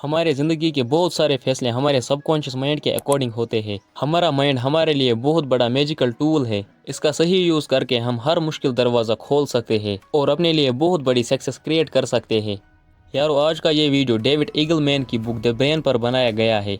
ہمارے زندگی کے بہت سارے فیصلے ہمارے سب کانشیس مائنڈ کے اکارڈنگ ہوتے ہیں۔ ہمارا مائنڈ ہمارے لیے بہت بڑا میجیکل ٹول ہے۔ اس کا صحیح یوز کر کے ہم ہر مشکل دروازہ کھول سکتے ہیں اور اپنے لیے بہت بڑی سکسیس کریٹ کر سکتے ہیں۔ یارو، آج کا یہ ویڈیو ڈیوڈ ایگل مین کی بک دی برین پر بنایا گیا ہے۔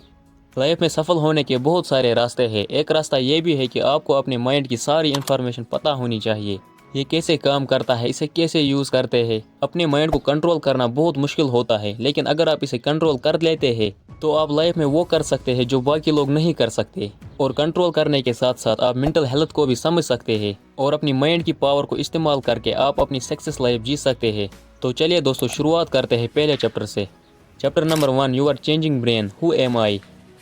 لائف میں سفل ہونے کے بہت سارے راستے ہیں۔ ایک راستہ یہ بھی ہے کہ آپ کو اپنے مائنڈ کی ساری انفارمیشن پتہ ہونی چاہیے۔ یہ کیسے کام کرتا ہے، اسے کیسے یوز کرتے ہیں۔ اپنے مائنڈ کو کنٹرول کرنا بہت مشکل ہوتا ہے، لیکن اگر آپ اسے کنٹرول کر لیتے ہیں تو آپ لائف میں وہ کر سکتے ہیں جو باقی لوگ نہیں کر سکتے۔ اور کنٹرول کرنے کے ساتھ ساتھ آپ منٹل ہیلتھ کو بھی سمجھ سکتے ہیں اور اپنی مائنڈ کی پاور کو استعمال کر کے آپ اپنی سکسیس لائف جی سکتے ہیں۔ تو چلیے دوستو، شروعات کرتے ہیں پہلے چیپٹر سے۔ Chapter number 1، your changing brain, who am I.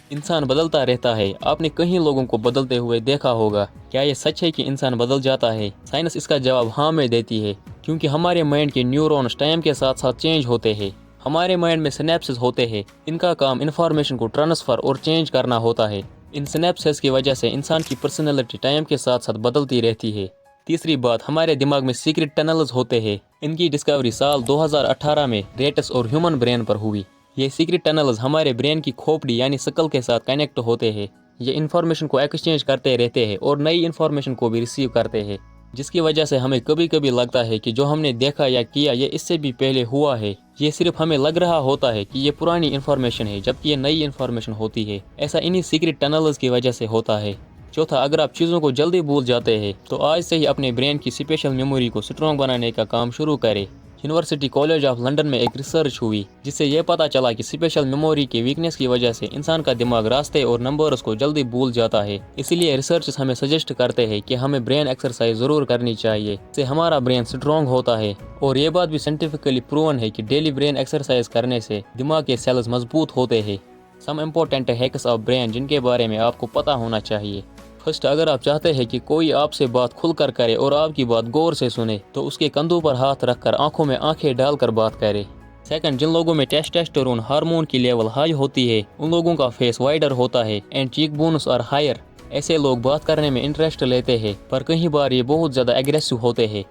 انسان بدلتا رہتا ہے۔ آپ نے کہیں لوگوں کو بدلتے ہوئے دیکھا ہوگا۔ کیا یہ سچ ہے کہ انسان بدل جاتا ہے؟ سائنس اس کا جواب ہاں میں دیتی ہے، کیونکہ ہمارے مائنڈ کے نیورونز ٹائم کے ساتھ ساتھ چینج ہوتے ہیں۔ ہمارے مائنڈ میں سنیپسز ہوتے ہیں۔ ان کا کام انفارمیشن کو ٹرانسفر اور چینج کرنا ہوتا ہے۔ ان سنیپسز کی وجہ سے انسان کی پرسنالٹی ٹائم کے ساتھ ساتھ بدلتی رہتی ہے۔ تیسری بات، ہمارے دماغ میں سیکرٹ ٹنلز ہوتے ہیں۔ ان کی ڈسکوری سال 2018 میں ریٹس اور ہیومن برین پر ہوئی۔ یہ سیکرٹ ٹنلز ہمارے برین کی کھوپڑی یعنی سکل کے ساتھ کنیکٹ ہوتے ہیں۔ یہ انفارمیشن کو ایکسچینج کرتے رہتے ہیں اور نئی انفارمیشن کو بھی ریسیو کرتے ہیں، جس کی وجہ سے ہمیں کبھی کبھی لگتا ہے کہ جو ہم نے دیکھا یا کیا یہ اس سے بھی پہلے ہوا ہے۔ یہ صرف ہمیں لگ رہا ہوتا ہے کہ یہ پرانی انفارمیشن ہے، جبکہ یہ نئی انفارمیشن ہوتی ہے۔ ایسا انہی سیکرٹ ٹنلز کی وجہ سے ہوتا ہے۔ چوتھا، اگر آپ چیزوں کو جلدی بھول جاتے ہیں تو آج سے ہی اپنے برین کی اسپیشل میموری کو اسٹرانگ بنانے کا کام شروع کریں۔ یونیورسٹی کالج آف لنڈن میں ایک ریسرچ ہوئی جس سے یہ پتہ چلا کہ اسپیشل میموری کی ویکنیس کی وجہ سے انسان کا دماغ راستے اور نمبرز کو جلدی بھول جاتا ہے۔ اسی لیے ریسرچز ہمیں سجیسٹ کرتے ہیں کہ ہمیں برین ایکسرسائز ضرور کرنی چاہیے، اس سے ہمارا برین اسٹرانگ ہوتا ہے۔ اور یہ بات بھی سائنٹیفکلی پروون ہے کہ ڈیلی برین ایکسرسائز کرنے سے دماغ کے سیلز مضبوط ہوتے ہیں۔ Some important hacks of brain جن کے بارے میں آپ کو پتہ ہونا چاہیے۔ فرسٹ، اگر آپ چاہتے ہیں کہ کوئی آپ سے بات کھل کر کرے اور آپ کی بات غور سے سنے تو اس کے کندھوں پر ہاتھ رکھ کر آنکھوں میں آنکھیں ڈال کر بات کرے۔ سیکنڈ، جن لوگوں میں ٹیسٹوسٹیرون ہارمون کی لیول ہائی ہوتی ہے ان لوگوں کا فیس وائڈر ہوتا ہے and cheek bones are higher. ایسے لوگ بات کرنے میں انٹرسٹ لیتے ہیں، پر کئی بار یہ بہت زیادہ ایگریسو ہوتے ہیں۔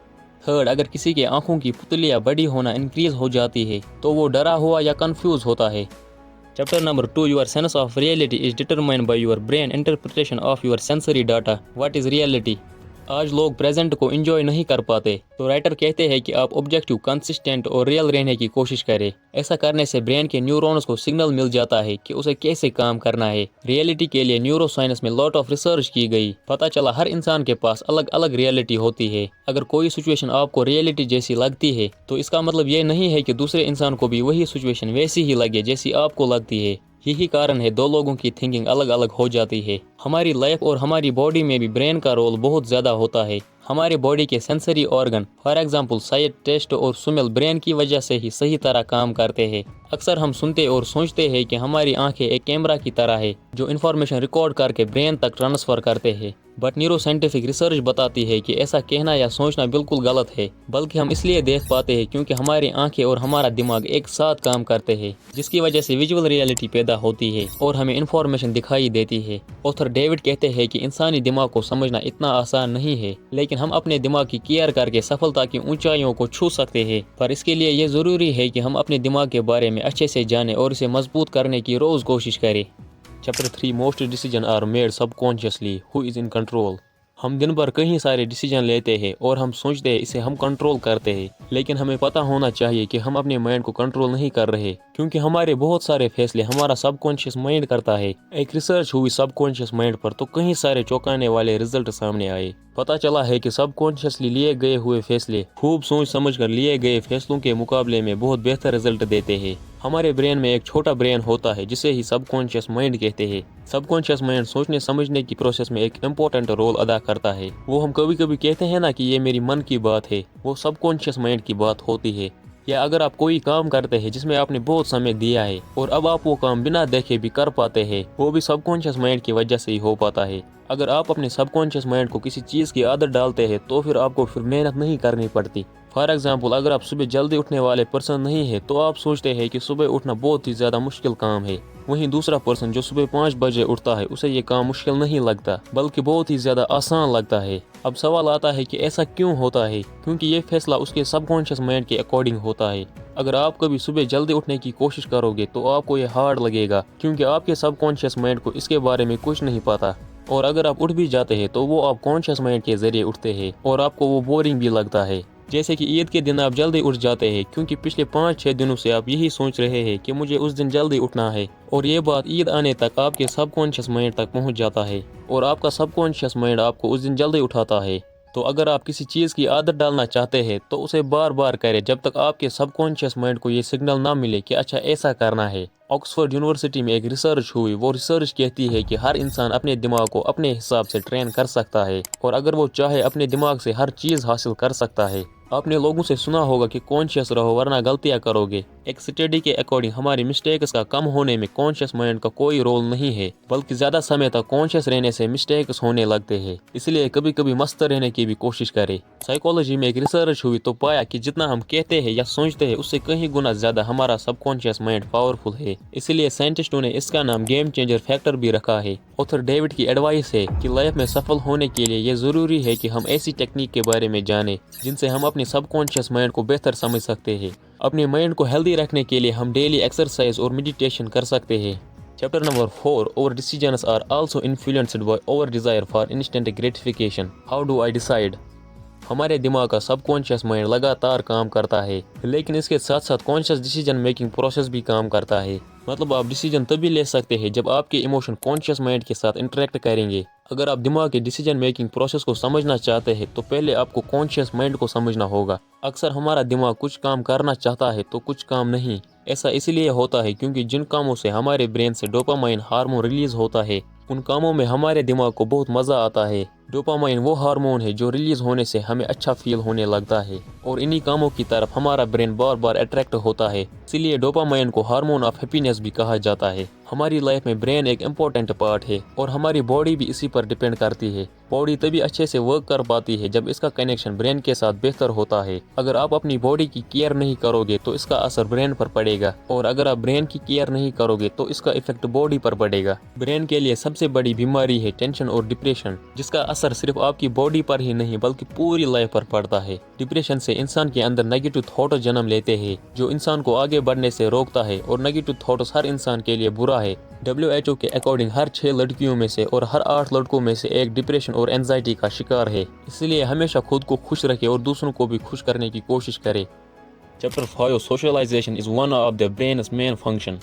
تھرڈ، اگر کسی کے آنکھوں کی پتلیاں بڑی ہونا انکریز ہو جاتی ہے تو وہ ڈرا ہوا یا کنفیوز ہوتا ہے۔ Chapter number 2، your sense of reality is determined by your brain interpretation of your sensory data. What is reality? آج لوگ پریزنٹ کو انجوائے نہیں کر پاتے، تو رائٹر کہتے ہیں کہ آپ آبجیکٹیو، کنسسٹنٹ اور ریئل رہنے کی کوشش کریں۔ ایسا کرنے سے برین کے نیورونز کو سگنل مل جاتا ہے کہ اسے کیسے کام کرنا ہے۔ ریئلٹی کے لیے نیورو سائنس میں لاٹ آف ریسرچ کی گئی۔ پتہ چلا ہر انسان کے پاس الگ الگ ریئلٹی ہوتی ہے۔ اگر کوئی سچویشن آپ کو ریئلٹی جیسی لگتی ہے تو اس کا مطلب یہ نہیں ہے کہ دوسرے انسان کو بھی وہی سچویشن ویسی ہی لگے جیسی آپ کو لگتی ہے۔ یہی کارن ہے دو لوگوں کی تھنکنگ الگ الگ ہو جاتی ہے۔ ہماری لائف اور ہماری باڈی میں بھی برین کا رول بہت زیادہ ہوتا ہے۔ ہمارے باڈی کے sensory organ, for example sight, taste اور سمیل، برین کی وجہ سے ہی صحیح طرح کام کرتے ہیں۔ اکثر ہم سنتے اور سوچتے ہیں کہ ہماری آنکھیں ایک کیمرہ کی طرح ہے جو انفارمیشن ریکارڈ کر کے برین تک ٹرانسفر کرتے ہیں، بٹ نیورو سائنٹیفک ریسرچ بتاتی ہے کہ ایسا کہنا یا سوچنا بالکل غلط ہے، بلکہ ہم اس لیے دیکھ پاتے ہیں کیونکہ ہماری آنکھیں اور ہمارا دماغ ایک ساتھ کام کرتے ہیں، جس کی وجہ سے ویژول ریئلٹی پیدا ہوتی ہے اور ہمیں انفارمیشن دکھائی دیتی ہے۔ آتھر ڈیوڈ کہتے ہیں کہ انسانی دماغ کو سمجھنا اتنا آسان نہیں ہے، لیکن ہم اپنے دماغ کی کیئر کر کے سفلتا کی اونچائیوں کو چھو سکتے ہیں، پر اس کے لیے یہ ضروری ہے کہ ہم اپنے دماغ کے بارے میں اچھے سے جانیں اور اسے مضبوط کرنے کی روز کوشش کریں۔ Chapter 3، most decision are made subconsciously, who is in control. ہم دن بھر کئی سارے ڈیسیجن لیتے ہیں اور ہم سوچتے ہیں اسے ہم کنٹرول کرتے ہیں، لیکن ہمیں پتہ ہونا چاہیے کہ ہم اپنے مائنڈ کو کنٹرول نہیں کر رہے، کیونکہ ہمارے بہت سارے فیصلے ہمارا سب کانشیس مائنڈ کرتا ہے۔ ایک ریسرچ ہوئی سب کانشیس مائنڈ پر تو کئی سارے چونکانے والے رزلٹ سامنے آئے۔ پتہ چلا ہے کہ سب کانشیسلی لیے گئے ہوئے فیصلے خوب سوچ سمجھ کر لیے گئے فیصلوں کے مقابلے میں بہت بہتر رزلٹ دیتے ہیں۔ ہمارے برین میں ایک چھوٹا برین ہوتا ہے جسے ہی سب کانشیس مائنڈ کہتے ہیں۔ سب کانشیس مائنڈ سوچنے سمجھنے کی پروسیس میں ایک امپورٹنٹ رول ادا کرتا ہے۔ وہ ہم کبھی کبھی کہتے ہیں نا کہ یہ میری من کی بات ہے، وہ سب کانشیس مائنڈ کی بات ہوتی ہے۔ یا اگر آپ کوئی کام کرتے ہیں جس میں آپ نے بہت سمے دیا ہے اور اب آپ وہ کام بنا دیکھے بھی کر پاتے ہیں، وہ بھی سب کانشیس مائنڈ کی وجہ سے ہی ہو پاتا ہے۔ اگر آپ اپنے سب کانشیس مائنڈ کو کسی چیز کی عادت ڈالتے ہیں تو پھر آپ کو محنت نہیں کرنی پڑتی، فار ایگزامپل اگر آپ صبح جلدی اٹھنے والے پرسن نہیں ہیں تو آپ سوچتے ہیں کہ صبح اٹھنا بہت ہی زیادہ مشکل کام ہے، وہیں دوسرا پرسن جو صبح 5 بجے اٹھتا ہے اسے یہ کام مشکل نہیں لگتا بلکہ بہت ہی زیادہ آسان لگتا ہے۔ اب سوال آتا ہے کہ ایسا کیوں ہوتا ہے؟ کیونکہ یہ فیصلہ اس کے سب کانشیس مائنڈ کے اکارڈنگ ہوتا ہے۔ اگر آپ کبھی صبح جلدی اٹھنے کی کوشش کرو گے تو آپ کو یہ ہارڈ لگے گا کیونکہ آپ کے سب کانشیس مائنڈ کو اس کے بارے میں کچھ نہیں پتا، اور اگر آپ اٹھ بھی جاتے ہیں تو وہ آپ کانشیس مائنڈ کے ذریعے اٹھتے ہیں اور آپ کو وہ بورنگ بھی لگتا ہے۔ جیسے کہ عید کے دن آپ جلدی اٹھ جاتے ہیں کیونکہ پچھلے 5-6 دنوں سے آپ یہی سوچ رہے ہیں کہ مجھے اس دن جلدی اٹھنا ہے، اور یہ بات عید آنے تک آپ کے سب کانشیس مائنڈ تک پہنچ جاتا ہے اور آپ کا سب کانشیس مائنڈ آپ کو اس دن جلدی اٹھاتا ہے۔ تو اگر آپ کسی چیز کی عادت ڈالنا چاہتے ہیں تو اسے بار بار کریں جب تک آپ کے سب کانشیس مائنڈ کو یہ سگنل نہ ملے کہ اچھا ایسا کرنا ہے۔ آکسفورڈ یونیورسٹی میں ایک ریسرچ ہوئی، وہ ریسرچ کہتی ہے کہ ہر انسان اپنے دماغ کو اپنے حساب سے ٹرین کر سکتا ہے، اور اگر وہ چاہے اپنے دماغ سے ہر چیز حاصل کر سکتا ہے۔ آپ نے لوگوں سے سنا ہوگا کہ کانشیس رہو ورنہ غلطیاں کرو گے۔ ایک اسٹڈی کے اکارڈنگ ہماری مسٹیکس کا کم ہونے میں کانشیس مائنڈ کا کوئی رول نہیں ہے، بلکہ زیادہ سمے تک کانشیس رہنے سے مسٹیکس ہونے لگتے ہیں، اس لیے کبھی کبھی مست رہنے کی بھی کوشش کریں۔ سائیکالوجی میں ایک ریسرچ ہوئی تو پایا کہ جتنا ہم کہتے ہیں یا سوچتے ہیں اس سے کہیں گنا زیادہ ہمارا سب کانشیس مائنڈ پاورفل ہے، اس لیے سائنٹسٹوں نے اس کا نام گیم چینجر فیکٹر بھی رکھا ہے۔ آتھر ڈیوڈ کی ایڈوائس ہے کہ لائف میں سفل ہونے کے لیے یہ ضروری ہے کہ ہم ایسی ٹیکنیک کے بارے میں جانیں جن سے ہم اپنے سب کانشیس مائنڈ کو بہتر سمجھ سکتے ہیں۔ اپنے مائنڈ کو ہیلدی رکھنے کے لیے ہم ڈیلی ایکسرسائز اور میڈیٹیشن کر سکتے ہیں۔ Chapter number 4 Our decisions are also influenced by our desire for instant gratification. How do I decide? ہمارے دماغ کا سب کانشیس مائنڈ لگاتار کام کرتا ہے، لیکن اس کے ساتھ ساتھ کانشیس ڈیسیجن میکنگ پروسیس بھی کام کرتا ہے۔ مطلب آپ ڈیسیجن تبھی لے سکتے ہیں جب آپ کے ایموشن کانشیس مائنڈ کے ساتھ انٹریکٹ کریں گے۔ اگر آپ دماغ کے ڈیسیجن میکنگ پروسیس کو سمجھنا چاہتے ہیں تو پہلے آپ کو کانشیس مائنڈ کو سمجھنا ہوگا۔ اکثر ہمارا دماغ کچھ کام کرنا چاہتا ہے تو کچھ کام نہیں۔ ایسا اس لیے ہوتا ہے کیونکہ جن کاموں سے ہمارے برین سے ڈوپامائن ہارمون ریلیز ہوتا ہے ان کاموں میں ہمارے دماغ کو بہت مزہ آتا ہے۔ ڈوپامائن وہ ہارمون ہے جو ریلیز ہونے سے ہمیں اچھا فیل ہونے لگتا ہے، اور انہی کاموں کی طرف ہمارا برین بار بار اٹریکٹ ہوتا ہے، اسی لیے ڈوپامائن کو ہارمون آف ہیپینس بھی کہا جاتا ہے۔ ہماری لائف میں برین ایک امپورٹنٹ پارٹ ہے اور ہماری باڈی بھی اسی پر ڈیپینڈ کرتی ہے۔ باڈی تبھی اچھے سے ورک کر پاتی ہے جب اس کا کنیکشن برین کے ساتھ بہتر ہوتا ہے۔ اگر آپ اپنی باڈی کی کیئر نہیں کرو گے تو اس کا اثر برین پر پڑے گا، اور اگر آپ برین کی کیئر نہیں کرو گے تو اس کا ایفیکٹ باڈی پر پڑے گا۔ برین کے لیے سب سے بڑی بیماری ہے ٹینشن اور ڈپریشن، جس کا اثر صرف آپ کی باڈی پر ہی نہیں بلکہ پوری لائف پر پڑتا ہے۔ ڈپریشن سے انسان کے اندر نیگیٹو تھاٹس جنم لیتے ہیں جو انسان کو آگے بڑھنے سے روکتا ہے، اور نیگیٹو تھاٹس ہر انسان کے لیے برا ہے۔ WHO کے اکارڈنگ ہر 6 لڑکیوں میں سے اور ہر 8 لڑکوں میں سے ایک ڈپریشن اور اینزائٹی کا شکار ہے، اس لیے ہمیشہ خود کو خوش رکھے اور دوسروں کو بھی خوش کرنے کی کوشش کرے۔ Chapter 5 Socialization is one of the brain's main function.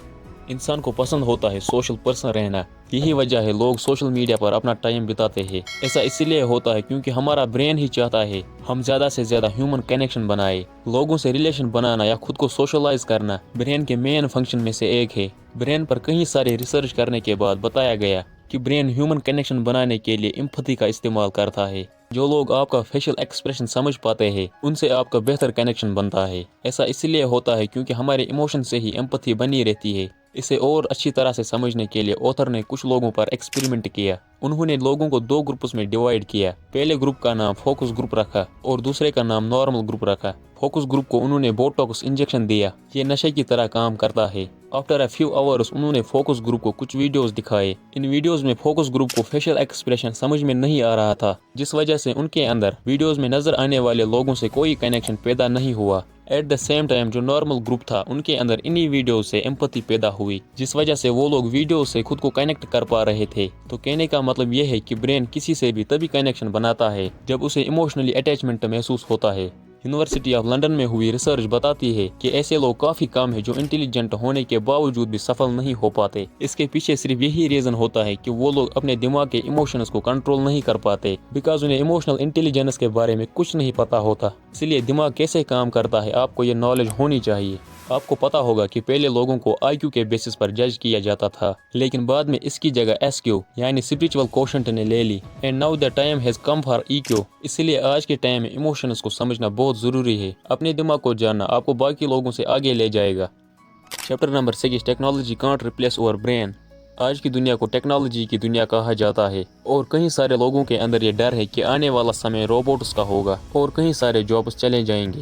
انسان کو پسند ہوتا ہے سوشل پرسن رہنا، یہی وجہ ہے لوگ سوشل میڈیا پر اپنا ٹائم بتاتے ہیں۔ ایسا اس لیے ہوتا ہے کیونکہ ہمارا برین ہی چاہتا ہے ہم زیادہ سے زیادہ ہیومن کنیکشن بنائے۔ لوگوں سے ریلیشن بنانا یا خود کو سوشلائز کرنا برین کے مین فنکشن میں سے ایک ہے۔ برین پر کئی سارے ریسرچ کرنے کے بعد بتایا گیا کہ برین ہیومن کنیکشن بنانے کے لیے امپتھی کا استعمال کرتا ہے۔ جو لوگ آپ کا فیشل ایکسپریشن سمجھ پاتے ہیں ان سے آپ کا بہتر کنیکشن بنتا ہے۔ ایسا اس لیے ہوتا ہے کیونکہ ہمارے ایموشن سے ہی امپتھی بنی رہتی ہے۔ اسے اور اچھی طرح سے سمجھنے کے لیے آتھر نے کچھ لوگوں پر ایکسپیریمنٹ کیا۔ انہوں نے لوگوں کو 2 گروپس میں ڈیوائیڈ کیا۔ پہلے گروپ کا نام فوکس گروپ رکھا اور دوسرے کا نام نارمل گروپ رکھا۔ فوکس گروپ کو انہوں نے بوٹاکس انجیکشن دیا، یہ نشے کی طرح کام کرتا ہے۔ آفٹر اے فیو آورس انہوں نے فوکس گروپ کو کچھ ویڈیوز دکھائے۔ ان ویڈیوز میں فوکس گروپ کو فیشل ایکسپریشن سمجھ میں نہیں آ رہا تھا، جس وجہ سے ان کے اندر ویڈیوز میں نظر آنے والے لوگوں سے کوئی کنیکشن پیدا نہیں ہوا۔ ایٹ دا سیم ٹائم جو نارمل گروپ تھا ان کے اندر انہی ویڈیوز سے امپتھی پیدا ہوئی، جس وجہ سے وہ لوگ ویڈیوز سے خود کو کنیکٹ کر پا رہے تھے۔ تو کہنے کا مطلب یہ ہے کہ برین کسی سے بھی تبھی کنیکشن بناتا ہے جب اسے ایموشنلی اٹیچمنٹ محسوس ہوتا ہے۔ یونیورسٹی آف لنڈن میں ہوئی ریسرچ بتاتی ہے کہ ایسے لوگ کافی کم ہیں جو انٹیلیجنٹ ہونے کے باوجود بھی سفل نہیں ہو پاتے۔ اس کے پیچھے صرف یہی ریزن ہوتا ہے کہ وہ لوگ اپنے دماغ کے ایموشنز کو کنٹرول نہیں کر پاتے، بیکاز انہیں ایموشنل انٹیلیجنس کے بارے میں کچھ نہیں پتا ہوتا۔ اس لیے دماغ کیسے کام کرتا ہے آپ کو یہ نالج ہونی چاہیے۔ آپ کو پتا ہوگا کہ پہلے لوگوں کو IQ کے بیسس پر جج کیا جاتا تھا، لیکن بعد میں اس کی جگہ SQ یعنی اسپرچوئل کوشنٹ نے لے لی۔ And now the time has come for EQ۔ اس لیے آج کے ٹائم میں ایموشنز کو سمجھنا بہت ضروری ہے۔ اپنے دماغ کو جاننا آپ کو باقی لوگوں سے آگے لے جائے گا۔ Chapter number 6 technology can't replace your brain. آج کی دنیا کو ٹیکنالوجی کی دنیا کہا جاتا ہے، اور کئی سارے لوگوں کے اندر یہ ڈر ہے کہ آنے والا سمے روبوٹس کا ہوگا اور کئی سارے جابس چلے جائیں گے۔